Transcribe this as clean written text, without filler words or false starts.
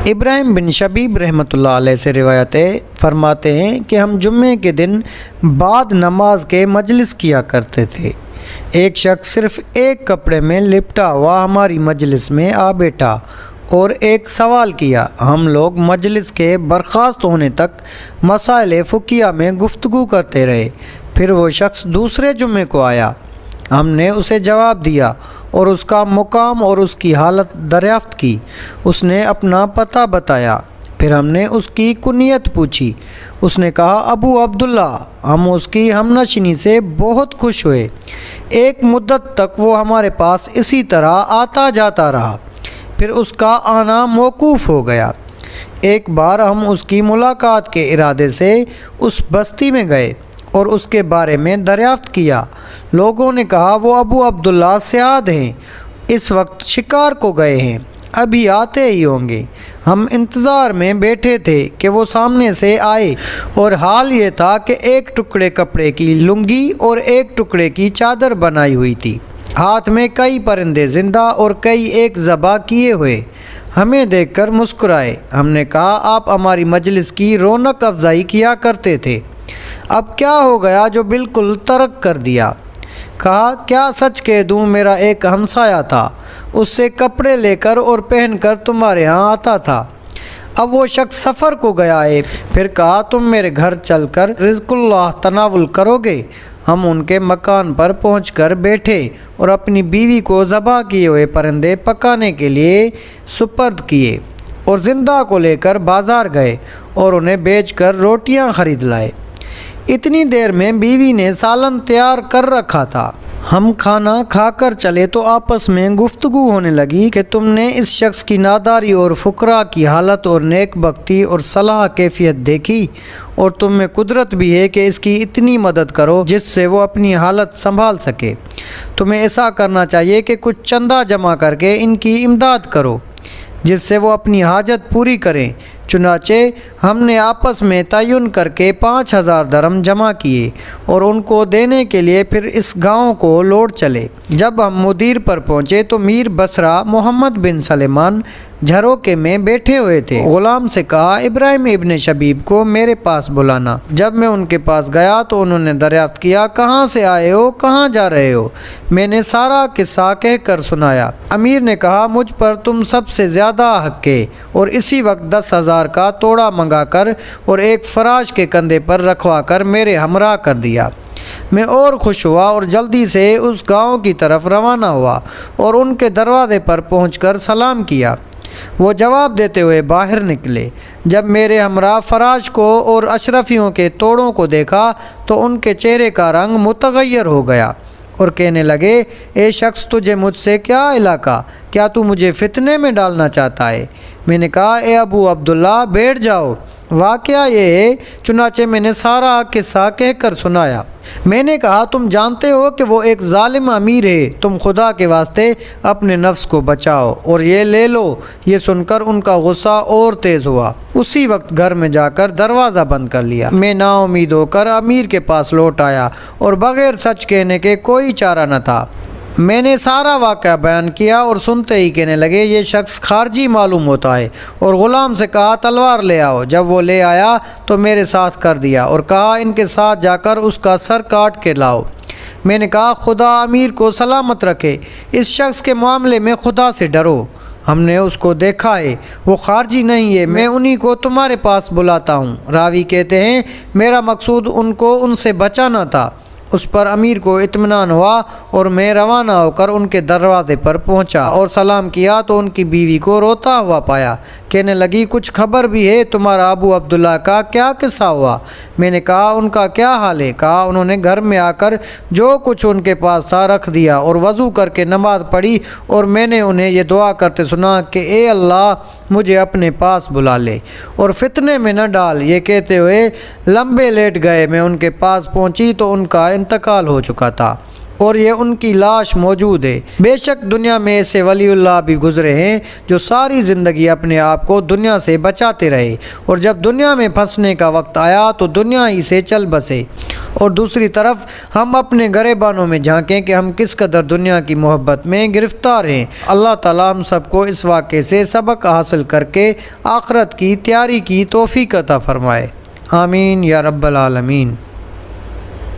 ابراہیم بن شبیب رحمۃ اللہ علیہ سے روایت ہے، فرماتے ہیں کہ ہم جمعے کے دن بعد نماز کے مجلس کیا کرتے تھے۔ ایک شخص صرف ایک کپڑے میں لپٹا ہوا ہماری مجلس میں آ بیٹھا اور ایک سوال کیا۔ ہم لوگ مجلس کے برخاست ہونے تک مسائل فقہیہ میں گفتگو کرتے رہے۔ پھر وہ شخص دوسرے جمعے کو آیا، ہم نے اسے جواب دیا اور اس کا مقام اور اس کی حالت دریافت کی۔ اس نے اپنا پتہ بتایا، پھر ہم نے اس کی کنیت پوچھی۔ اس نے کہا ابو عبداللہ۔ ہم اس کی ہم نشینی سے بہت خوش ہوئے۔ ایک مدت تک وہ ہمارے پاس اسی طرح آتا جاتا رہا، پھر اس کا آنا موقوف ہو گیا۔ ایک بار ہم اس کی ملاقات کے ارادے سے اس بستی میں گئے اور اس کے بارے میں دریافت کیا۔ لوگوں نے کہا وہ ابو عبداللہ سیاد ہیں، اس وقت شکار کو گئے ہیں، ابھی آتے ہی ہوں گے۔ ہم انتظار میں بیٹھے تھے کہ وہ سامنے سے آئے، اور حال یہ تھا کہ ایک ٹکڑے کپڑے کی لنگی اور ایک ٹکڑے کی چادر بنائی ہوئی تھی، ہاتھ میں کئی پرندے زندہ اور کئی ایک ذبح کیے ہوئے۔ ہمیں دیکھ کر مسکرائے۔ ہم نے کہا آپ ہماری مجلس کی رونق افزائی کیا کرتے تھے، اب کیا ہو گیا جو بالکل ترک کر دیا؟ کہا کیا سچ کہہ دوں، میرا ایک ہمسایہ تھا، اس سے کپڑے لے کر اور پہن کر تمہارے ہاں آتا تھا۔ اب وہ شخص سفر کو گیا ہے۔ پھر کہا تم میرے گھر چل کر رزق اللہ تناول کرو گے؟ ہم ان کے مکان پر پہنچ کر بیٹھے اور اپنی بیوی کو ذبح کیے ہوئے پرندے پکانے کے لیے سپرد کیے، اور زندہ کو لے کر بازار گئے اور انہیں بیچ کر روٹیاں خرید لائے۔ اتنی دیر میں بیوی نے سالن تیار کر رکھا تھا۔ ہم کھانا کھا کر چلے تو آپس میں گفتگو ہونے لگی کہ تم نے اس شخص کی ناداری اور فقراء کی حالت اور نیک بختی اور صلاح کیفیت دیکھی، اور تم میں قدرت بھی ہے کہ اس کی اتنی مدد کرو جس سے وہ اپنی حالت سنبھال سکے۔ تمہیں ایسا کرنا چاہیے کہ کچھ چندہ جمع کر کے ان کی امداد کرو جس سے وہ اپنی حاجت پوری کریں۔ چنانچہ ہم نے آپس میں تعین کر کے 5000 درہم جمع کیے اور ان کو دینے کے لیے پھر اس گاؤں کو لوٹ چلے۔ جب ہم مدیر پر پہنچے تو میر بصرہ محمد بن سلیمان جھروکے میں بیٹھے ہوئے تھے۔ غلام سے کہا ابراہیم ابن شبیب کو میرے پاس بلانا۔ جب میں ان کے پاس گیا تو انہوں نے دریافت کیا کہاں سے آئے ہو، کہاں جا رہے ہو؟ میں نے سارا قصہ کہہ کر سنایا۔ امیر نے کہا مجھ پر تم سب سے زیادہ حق ہے، اور اسی وقت 10,000 کا توڑا منگا کر اور ایک فراش کے کندھے پر رکھوا کر میرے ہمراہ کر دیا۔ میں اور خوش ہوا اور جلدی سے اس گاؤں کی طرف روانہ ہوا اور ان کے دروازے پر پہنچ کر سلام کیا۔ وہ جواب دیتے ہوئے باہر نکلے۔ جب میرے ہمراہ فراش کو اور اشرفیوں کے توڑوں کو دیکھا تو ان کے چہرے کا رنگ متغیر ہو گیا اور کہنے لگے اے شخص تجھے مجھ سے کیا علاقہ؟ کیا تو مجھے فتنے میں ڈالنا چاہتا ہے؟ میں نے کہا اے ابو عبداللہ بیٹھ جاؤ، واقعہ یہ ہے۔ چنانچہ میں نے سارا قصہ کہہ کر سنایا۔ میں نے کہا تم جانتے ہو کہ وہ ایک ظالم امیر ہے، تم خدا کے واسطے اپنے نفس کو بچاؤ اور یہ لے لو۔ یہ سن کر ان کا غصہ اور تیز ہوا۔ اسی وقت گھر میں جا کر دروازہ بند کر لیا۔ میں نا امید ہو کر امیر کے پاس لوٹ آیا اور بغیر سچ کہنے کے کوئی چارہ نہ تھا۔ میں نے سارا واقعہ بیان کیا اور سنتے ہی کہنے لگے یہ شخص خارجی معلوم ہوتا ہے، اور غلام سے کہا تلوار لے آؤ۔ جب وہ لے آیا تو میرے ساتھ کر دیا اور کہا ان کے ساتھ جا کر اس کا سر کاٹ کے لاؤ۔ میں نے کہا خدا امیر کو سلامت رکھے، اس شخص کے معاملے میں خدا سے ڈرو، ہم نے اس کو دیکھا ہے، وہ خارجی نہیں ہے، میں انہی کو تمہارے پاس بلاتا ہوں۔ راوی کہتے ہیں میرا مقصود ان کو ان سے بچانا تھا۔ اس پر امیر کو اطمینان ہوا اور میں روانہ ہو کر ان کے دروازے پر پہنچا اور سلام کیا تو ان کی بیوی کو روتا ہوا پایا۔ کہنے لگی کچھ خبر بھی ہے؟ تمہارا ابو عبداللہ کا کیا قصہ ہوا؟ میں نے کہا ان کا کیا حال ہے؟ کہا انہوں نے گھر میں آ کر جو کچھ ان کے پاس تھا رکھ دیا اور وضو کر کے نماز پڑھی، اور میں نے انہیں یہ دعا کرتے سنا کہ اے اللہ مجھے اپنے پاس بلا لے اور فتنے میں نہ ڈال۔ یہ کہتے ہوئے لمبے لیٹ گئے۔ میں ان کے پاس پہنچی تو ان کا انتقال ہو چکا تھا اور یہ ان کی لاش موجود ہے۔ بے شک دنیا میں ایسے ولی اللہ بھی گزرے ہیں جو ساری زندگی اپنے آپ کو دنیا سے بچاتے رہے، اور جب دنیا میں پھنسنے کا وقت آیا تو دنیا ہی سے چل بسے اور دوسری طرف ہم اپنے گریبانوں میں جھانکیں کہ ہم کس قدر دنیا کی محبت میں گرفتار ہیں۔ اللہ تعالیٰ ہم سب کو اس واقعے سے سبق حاصل کر کے آخرت کی تیاری کی توفیق عطا فرمائے۔ آمین یا رب العالمین۔